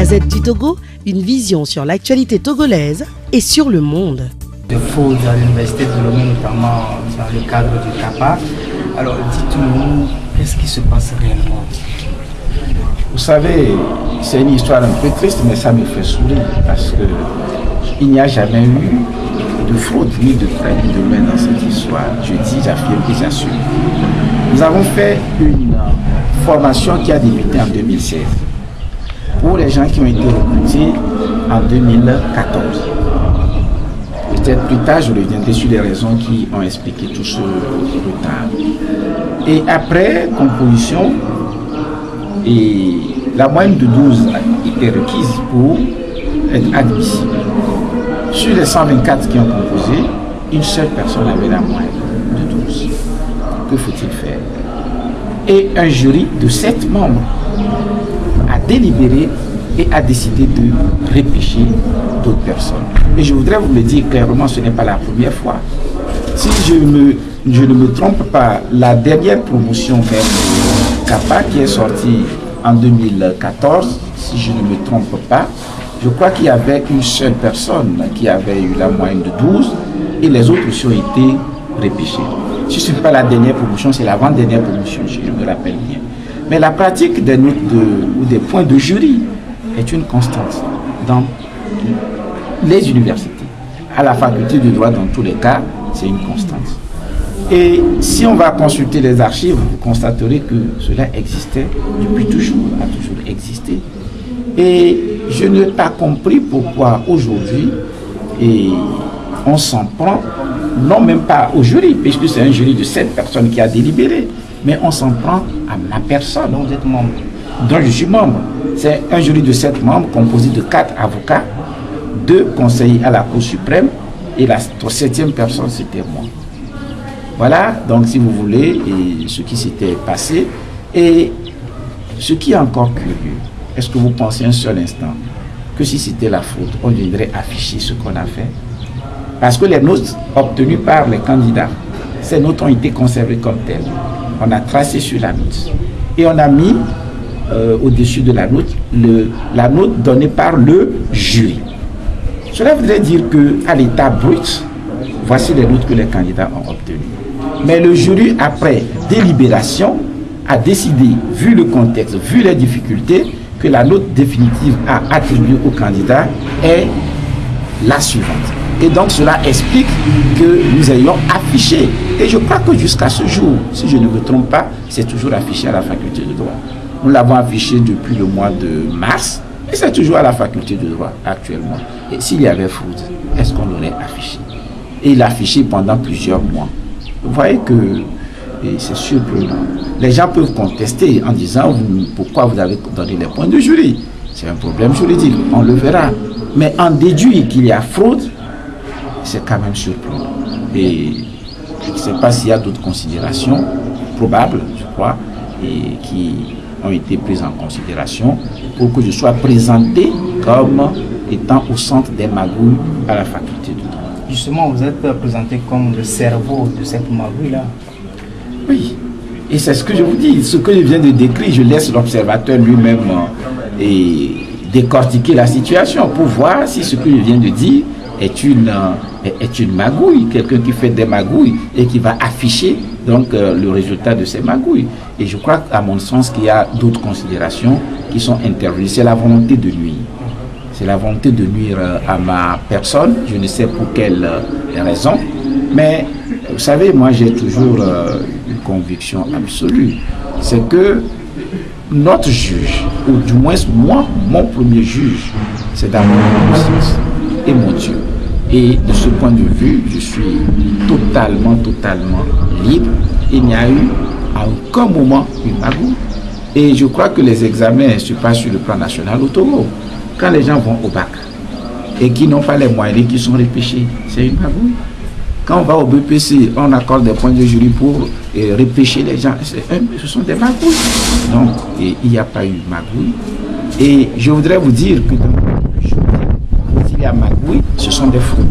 Gazette du Togo, une vision sur l'actualité togolaise et sur le monde. De fraude à l'université de Lomé, notamment dans le cadre du CAPA. Alors dites-nous, qu'est-ce qui se passe réellement? Vous savez, c'est une histoire un peu triste, mais ça me fait sourire parce que il n'y a jamais eu de fraude ni de traite de main dans cette histoire. Je dis, j'affirme et j'assume. Nous avons fait une formation qui a débuté en 2016 pour les gens qui ont été recrutés en 2014. Peut-être plus tard, je reviendrai sur les raisons qui ont expliqué tout ce retard. Et après composition, et la moyenne de 12 était requise pour être admissible. Sur les 124 qui ont composé, une seule personne avait la moyenne de 12. Que faut-il faire? Et un jury de 7 membres a délibéré et a décidé de repêcher d'autres personnes. Et je voudrais vous le dire clairement, ce n'est pas la première fois. Si je ne me trompe pas, la dernière promotion même CAPA qui est sortie en 2014, si je ne me trompe pas, je crois qu'il y avait une seule personne qui avait eu la moyenne de 12 et les autres aussi ont été repêchés. Si ce n'est pas la dernière promotion, c'est l'avant-dernière promotion, je me rappelle bien. Mais la pratique des notes ou des points de jury est une constante dans les universités. À la faculté de droit, dans tous les cas, c'est une constante. Et si on va consulter les archives, vous constaterez que cela existait depuis toujours, a toujours existé. Et je n'ai pas compris pourquoi aujourd'hui on s'en prend, non même pas au jury, puisque c'est un jury de 7 personnes qui a délibéré, mais on s'en prend à ma personne. Donc vous êtes membre? Dont je suis membre. C'est un jury de 7 membres composé de 4 avocats, 2 conseillers à la Cour suprême, et la 7e personne, c'était moi. Voilà, donc si vous voulez, et ce qui s'était passé. Et ce qui est encore curieux, est-ce que vous pensez un seul instant que si c'était la fraude, on viendrait afficher ce qu'on a fait? Parce que les notes obtenues par les candidats, ces notes ont été conservées comme telles. On a tracé sur la note. Et on a mis au-dessus de la note donnée par le jury. Cela voudrait dire qu'à l'état brut, voici les notes que les candidats ont obtenues. Mais le jury, après délibération, a décidé, vu le contexte, vu les difficultés, que la note définitive à attribuer au candidat est la suivante. Et donc cela explique que nous ayons affiché. Et je crois que jusqu'à ce jour, si je ne me trompe pas, c'est toujours affiché à la faculté de droit. Nous l'avons affiché depuis le mois de mars, et c'est toujours à la faculté de droit actuellement. Et s'il y avait fraude, est-ce qu'on l'aurait affiché? Et il l'a affiché pendant plusieurs mois. Vous voyez que c'est surprenant. Les gens peuvent contester en disant pourquoi vous avez donné les points de jury. C'est un problème juridique, on le verra. Mais en déduit qu'il y a fraude, c'est quand même surprenant. Et je ne sais pas s'il y a d'autres considérations probables, je crois, et qui ont été prises en considération pour que je sois présenté comme étant au centre des magouilles à la faculté de droit. Justement, vous êtes présenté comme le cerveau de cette magouille-là. Oui, et c'est ce que je vous dis. Ce que je viens de décrire, je laisse l'observateur lui-même décortiquer la situation pour voir si ce que je viens de dire est une magouille, quelqu'un qui fait des magouilles et qui va afficher donc le résultat de ces magouilles. Et je crois à mon sens qu'il y a d'autres considérations qui sont intervenues. C'est la volonté de nuire. C'est la volonté de nuire à ma personne, je ne sais pour quelle raison, mais vous savez, moi j'ai toujours une conviction absolue, c'est que notre juge, ou du moins moi, mon premier juge, c'est d'abord mon conscience et mon Dieu. Et de ce point de vue, je suis totalement libre. Il n'y a eu à aucun moment une magouille. Et je crois que les examens se passent sur le plan national au Togo. Quand les gens vont au bac et qui n'ont pas les moyens, qui sont repêchés, c'est une magouille. Quand on va au BPC, on accorde des points de jury pour repêcher les gens. Ce sont des magouilles. Donc, il n'y a pas eu magouille. Et je voudrais vous dire que s'il y a magouille, ce sont des fraudes.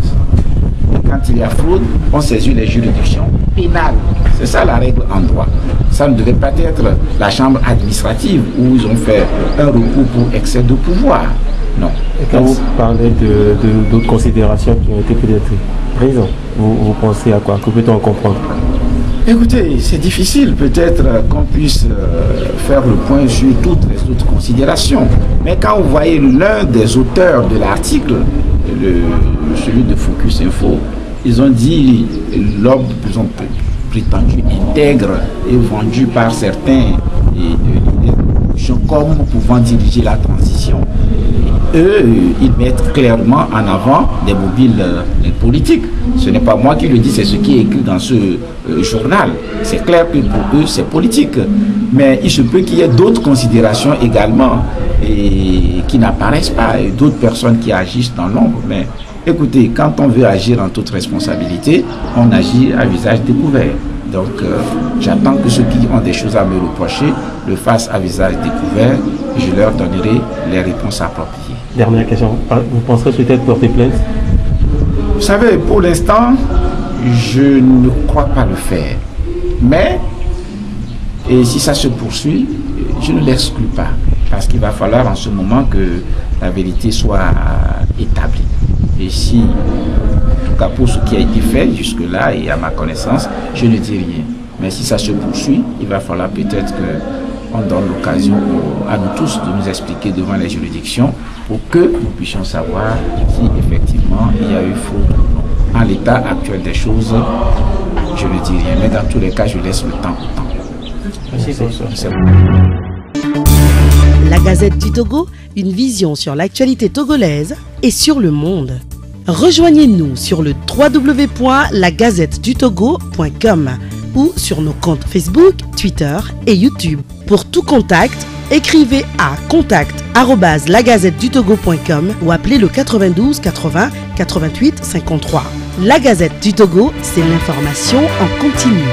quand il y a fraude, on saisit les juridictions pénales. C'est ça la règle en droit. Ça ne devait pas être la chambre administrative où ils ont fait un recours pour excès de pouvoir. Non. Et quand vous parlez d'autres considérations qui ont été peut-être prises, vous pensez à quoi? Que peut-on en comprendre? Écoutez, c'est difficile peut-être qu'on puisse faire le point sur toutes les autres considérations. Mais quand vous voyez l'un des auteurs de l'article, celui de Focus Info, ils ont dit l'homme, ils ont prétendu intègre et vendu par certains comme pouvant diriger la transition. Eux, ils mettent clairement en avant des mobiles politiques. Ce n'est pas moi qui le dis, c'est ce qui est écrit dans ce journal. C'est clair que pour eux, c'est politique. Mais il se peut qu'il y ait d'autres considérations également et qui n'apparaissent pas, et d'autres personnes qui agissent dans l'ombre. Mais écoutez, quand on veut agir en toute responsabilité, on agit à visage découvert. Donc, j'attends que ceux qui ont des choses à me reprocher le fassent à visage découvert. Je leur donnerai les réponses appropriées. Dernière question. Vous penserez peut-être porter plainte? Vous savez, pour l'instant, je ne crois pas le faire. Mais, et si ça se poursuit, je ne l'exclus pas. Parce qu'il va falloir en ce moment que la vérité soit établie. Et si, en tout cas pour ce qui a été fait jusque-là et à ma connaissance, je ne dis rien. Mais si ça se poursuit, il va falloir peut-être qu'on donne l'occasion à nous tous de nous expliquer devant les juridictions pour que nous puissions savoir si effectivement il y a eu fraude ou non. En l'état actuel des choses, je ne dis rien. Mais dans tous les cas, je laisse le temps au temps. Merci. La Gazette du Togo, une vision sur l'actualité togolaise et sur le monde. Rejoignez-nous sur le www.lagazettedutogo.com ou sur nos comptes Facebook, Twitter et YouTube. Pour tout contact, écrivez à contact@lagazettedutogo.com ou appelez le 92 80 88 53. La Gazette du Togo, c'est l'information en continu.